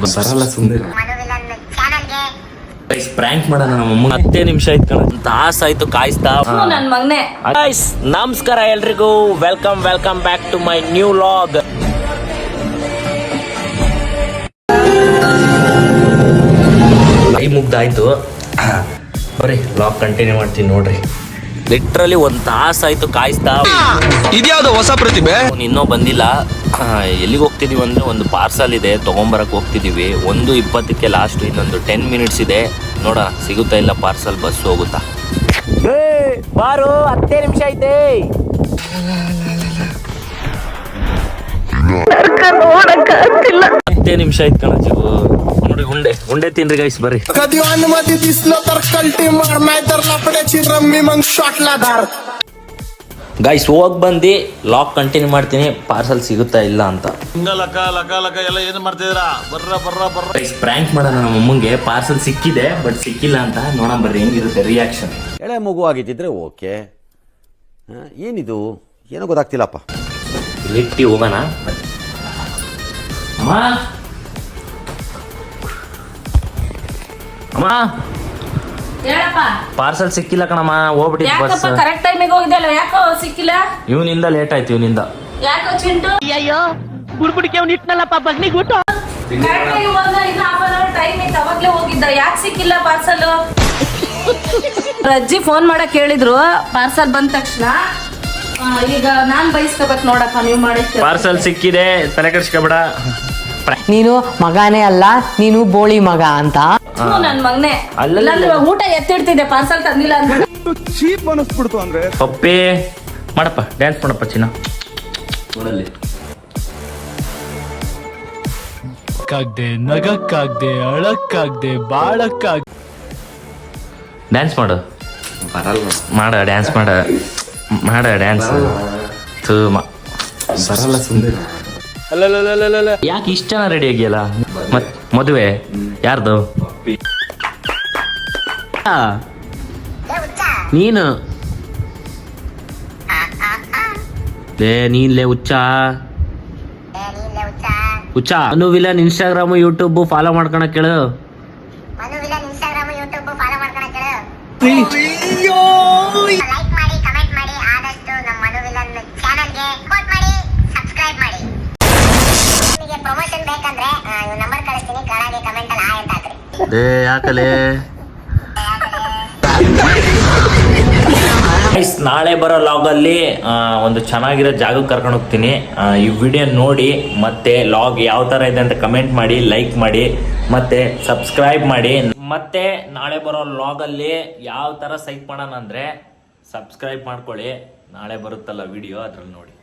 ಬರಲ್ಲ ಸುಮ್ಮನೆ ಪ್ರ್ಯಾಂಕ್ ಮಾಡೋಣ ನಮ್ಮ 10 ನಿಮಿಷ ಆಯ್ತು ಕಣ, ತಾಸ ಆಯ್ತು ಕಾಯಿಸ್ತಾ ನನ್ನ ಮಗನೇ. ಗೈಸ್ ನಮಸ್ಕಾರ ಎಲ್ರಿಗೂ, welcome back to my new vlog. ಕೈ ಮುಗ್ದಾಯ್ತು, ಬರ್ರಿ ಲಾಗ್ ಕಂಟಿನ್ಯೂ ಮಾಡ್ತೀನಿ ನೋಡ್ರಿ. ಲಿಟ್ರಲಿ ಒಂದು ತಾಸ ಆಯ್ತು ಕಾಯಿಸ್ತಾ. ಇದ್ಯಾವ್ದು ಹೊಸ ಪ್ರತಿಭೆ? ಇನ್ನೂ ಬಂದಿಲ್ಲ. ಎಲ್ಲಿಗೆ ಹೋಗ್ತಿದೀವಿ ಅಂದ್ರೆ ಒಂದು ಪಾರ್ಸಲ್ ಇದೆ, ತಗೊಂಬರಕ್ ಹೋಗ್ತಿದೀವಿ. 1:20ಕ್ಕೆ ಲಾಸ್ಟ್, ಇನ್ನೊಂದು 10 ಮಿನಿಟ್ಸ್ ಇದೆ. ನೋಡ ಸಿಗುತ್ತಾ ಇಲ್ಲ ಪಾರ್ಸಲ್, ಬಸ್ ಹೋಗುತ್ತಾ. ಬಾರು 10 ನಿಮಿಷ ಐತೆ. ಹತ್ತೇ ನಿಮಿಷ ಆಯ್ತು ಕಣ ಜೀವು. ನೋಡಿ ಉಂಡೆ ತಿನ್ರಿ ಗೈಸ್, ಬರ್ರಿ. ಗೈಸ್ ಹೋಗ್ ಬಂದು ಲಾಕ್ ಕಂಟಿನ್ಯೂ ಮಾಡ್ತೀನಿ, ಪಾರ್ಸಲ್ ಸಿಗುತ್ತಾ ಇಲ್ಲ ಅಂತ. ಗೈಸ್ ಪ್ರ್ಯಾಂಕ್ ಮಾಡೋಣ ನಮ್ಮ ಅಮ್ಮಂಗೆ. ಪಾರ್ಸಲ್ ಸಿಕ್ಕಿದೆ ಬಟ್ ಸಿಕ್ಕಿಲ್ಲ ಅಂತ. ನೋಡೋಣ ಬರ್ರಿ ಹೆಂಗಿರುತ್ತೆ ರಿಯಾಕ್ಷನ್. ಎಳೆ ಮಗು ಆಗಿದ್ದಿದ್ರೆ ಓಕೆ, ಏನಿದು ಏನೋ ಗೊತ್ತಾಗ್ತಿಲ್ಲಪ್ಪ. ಲಿಟ್ಟಿ ಹೋಗೋಣ. ಅಮ್ಮ ಅಮ್ಮ ಹೇಳಪ್ಪ. ಪಾರ್ಸಲ್ ಸಿಕ್ಕಿಲ್ಲ ಕಣಮ್ಮ, ಹೋಗ್ಬಿಟ್ಟಿದ್ ಬಸ್. ಯಾಕಪ್ಪ ಕರೆಕ್ಟ್ ಟೈಮಿಗೆ ಹೋಗಿದ್ದಲ್ಲ, ಯಾಕೋ ಸಿಕ್ಕಿಲ್ಲ? ಇವನಿಂದ ಲೇಟ್ ಆಯ್ತು, ಇವನಿಂದ. ಯಾಕೋ ಚಿಂಟು? ಅಯ್ಯೋ ಬುಡ್ಬುಡಿಕೆ ಅವ್ನು ಇಟ್ನಲ್ಲಪ್ಪ ಬಗ್ನಿಗುಟ್ಟು. ಕರೆಕ್ಟ್ ಆಗಿ ಹೋದ, ಇನ್ನು ಹಾಫ್ ಅನ್ ಅವರ್ ಟೈಮ್ ಇತ್ತು, ಅವಾಗ್ಲೇ ಹೋಗಿದ್ದ. ಯಾಕೆ ಸಿಕ್ಕಿಲ್ಲ ಪಾರ್ಸಲ್? ಅಜ್ಜಿ ಫೋನ್ ಮಾಡಕ್ ಹೇಳಿದ್ರು, ಪಾರ್ಸಲ್ ಬಂದ ತಕ್ಷಣ. ಈಗ ನಾನ್ ಬಯಸ್ಕೋಬೇಕು ನೋಡಪ್ಪ, ನೀವು ಮಾಡಿದ್ದೆ. ಪಾರ್ಸಲ್ ಸಿಕ್ಕಿದೆ, ತಲೆ ಕೆಡಿಸ್ಕೊಬೇಡ. ನೀನು ಮಗನೇ ಅಲ್ಲ, ನೀನು ಬೋಳಿ ಮಗ ಅಂತ. ನನ್ ಮಗನೇ. ಅಲ್ಲಲ್ಲ ಊಟ ಎತ್ತಿಡ್ತಿದ್ದೆ, ಪಾರ್ಸಲ್ ತಂದಿಲ್ಲ ಅಂತ. ಚೀಪ್ ಅನಿಸ್ಬಿಡ್ತು ಅಂದ್ರೆ. ಪಪ್ಪಿ ಮಾಡಪ್ಪ, ಡ್ಯಾನ್ಸ್ ಮಾಡಪ್ಪ ಚಿನ್ನ. ನೋಡಲ್ಲಿ ಕಾಗ್ದೆ ನಗಕ್ಕಾಗ್ದೆ ಅಳಕ್ಕಾಗ್ದೆ ಬಾಳಕ್ಕಾಗ್ದೆ. ಡ್ಯಾನ್ಸ್ ಮಾಡು. ಬರಲ್ಲ, ಮಾಡ ಡ್ಯಾನ್ಸ್ ಮಾಡ ಡ್ಯಾನ್ಸ್. ಬರಲ್ಲ ಸುಮ್ಮನೆ. ಯಾಕೆ ಇಷ್ಟ ಜನ ರೆಡಿ ಆಗಿಯಲ್ಲ? ಮತ್ ಮದುವೆ ಯಾರ್ದು? ನೀನು ನೀನ್ಲೇ ಹುಚ್ಚ ಅನುವಿಲನ್ ಇನ್ಸ್ಟಾಗ್ರಾಮು ಯೂಟ್ಯೂಬ್ ಫಾಲೋ ಮಾಡ್ಕೊಳಕ್ ಕೇಳು. ಲೈಕ್ ಮಾಡಿ, ಕಮೆಂಟ್ ಮಾಡಿ, ಆದಷ್ಟು ನಮ್ಮ ಮನುವಿಲನ್ ಚಾನೆಲ್ಗೆ ಸಪೋರ್ಟ್ ಮಾಡಿ, ಸಬ್ಸ್ಕ್ರೈಬ್ ಮಾಡಿ. ನಿಮಗೆ ಪ್ರಮೋಷನ್ ಬೇಕಂದ್ರೆ ನಂಬರ್ ಕಳಿಸ್ತೀನಿ, ಕೆಳಗೆ ಕಮೆಂಟ್ ಅಲ್ಲಿ ಹಾಯ್ ಅಂತ ಹಾಕ್ರಿ. ಯಾಕಲೆ ನಾಳೆ ಬರೋ ಲಾಗಲ್ಲಿ ಒಂದು ಚೆನ್ನಾಗಿರೋ ಜಾಗಕ್ಕೆ ಕರ್ಕೊಂಡು ಹೋಗ್ತೀನಿ. ಈ ವಿಡಿಯೋ ನೋಡಿ ಮತ್ತೆ ಲಾಗ್ ಯಾವ ಥರ ಇದೆ ಅಂತ ಕಮೆಂಟ್ ಮಾಡಿ, ಲೈಕ್ ಮಾಡಿ, ಮತ್ತೆ ಸಬ್ಸ್ಕ್ರೈಬ್ ಮಾಡಿ. ಮತ್ತೆ ನಾಳೆ ಬರೋ ಲಾಗಲ್ಲಿ ಯಾವ ಥರ ಸೈಕ್ ಮಾಡೋಣ ಅಂದರೆ ಸಬ್ಸ್ಕ್ರೈಬ್ ಮಾಡ್ಕೊಳ್ಳಿ. ನಾಳೆ ಬರುತ್ತಲ್ಲ ವಿಡಿಯೋ, ಅದ್ರಲ್ಲಿ ನೋಡಿ.